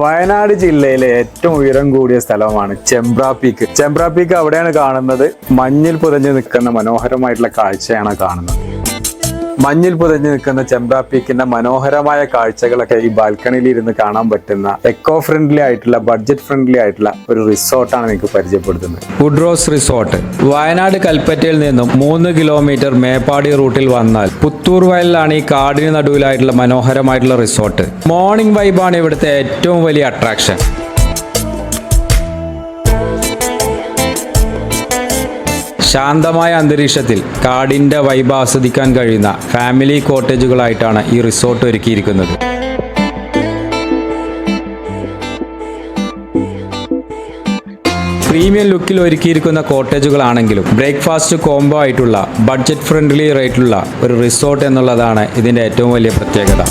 വയനാട് ജില്ലയിലെ ഏറ്റവും ഉയരം കൂടിയ സ്ഥലമാണ് ചെമ്പ്ര പീക്ക്. ചെമ്പ്ര പീക്ക് അവിടെയാണ് കാണുന്നത്. മഞ്ഞിൽ പുതഞ്ഞു നിൽക്കുന്ന മനോഹരമായിട്ടുള്ള കാഴ്ചയാണ് കാണുന്നത്. മഞ്ഞിൽ പുതഞ്ഞു നിൽക്കുന്ന ചെമ്പ്ര പീക്കിന്റെ മനോഹരമായ കാഴ്ചകളൊക്കെ ഈ ബാൽക്കണിയിൽ ഇരുന്ന് കാണാൻ പറ്റുന്ന എക്കോ ഫ്രണ്ട്ലി ആയിട്ടുള്ള ബഡ്ജറ്റ് ഫ്രണ്ട്ലി ആയിട്ടുള്ള ഒരു റിസോർട്ടാണ് നിങ്ങൾക്ക് പരിചയപ്പെടുത്തുന്നത്. വുഡ്രോസ് റിസോർട്ട് വയനാട് കൽപ്പറ്റയിൽ നിന്നും 3 കിലോമീറ്റർ മേപ്പാടി റൂട്ടിൽ വന്നാൽ പുത്തൂർ വയലിലാണ് ഈ കാടിന് നടുവിലായിട്ടുള്ള മനോഹരമായിട്ടുള്ള റിസോർട്ട്. മോർണിംഗ് വൈബാണ് ഇവിടുത്തെ ഏറ്റവും വലിയ അട്രാക്ഷൻ. ശാന്തമായ അന്തരീക്ഷത്തിൽ കാടിൻ്റെ വൈബ് ആസ്വദിക്കാൻ കഴിയുന്ന ഫാമിലി കോട്ടേജുകളായിട്ടാണ് ഈ റിസോർട്ട് ഒരുക്കിയിരിക്കുന്നത്. പ്രീമിയം ലുക്കിൽ ഒരുക്കിയിരിക്കുന്ന കോട്ടേജുകളാണെങ്കിലും ബ്രേക്ക്ഫാസ്റ്റ് കോംബോ ആയിട്ടുള്ള ബഡ്ജറ്റ് ഫ്രണ്ട്ലി റേറ്റിലുള്ള ഒരു റിസോർട്ട് എന്നുള്ളതാണ് ഇതിൻ്റെ ഏറ്റവും വലിയ പ്രത്യേകത.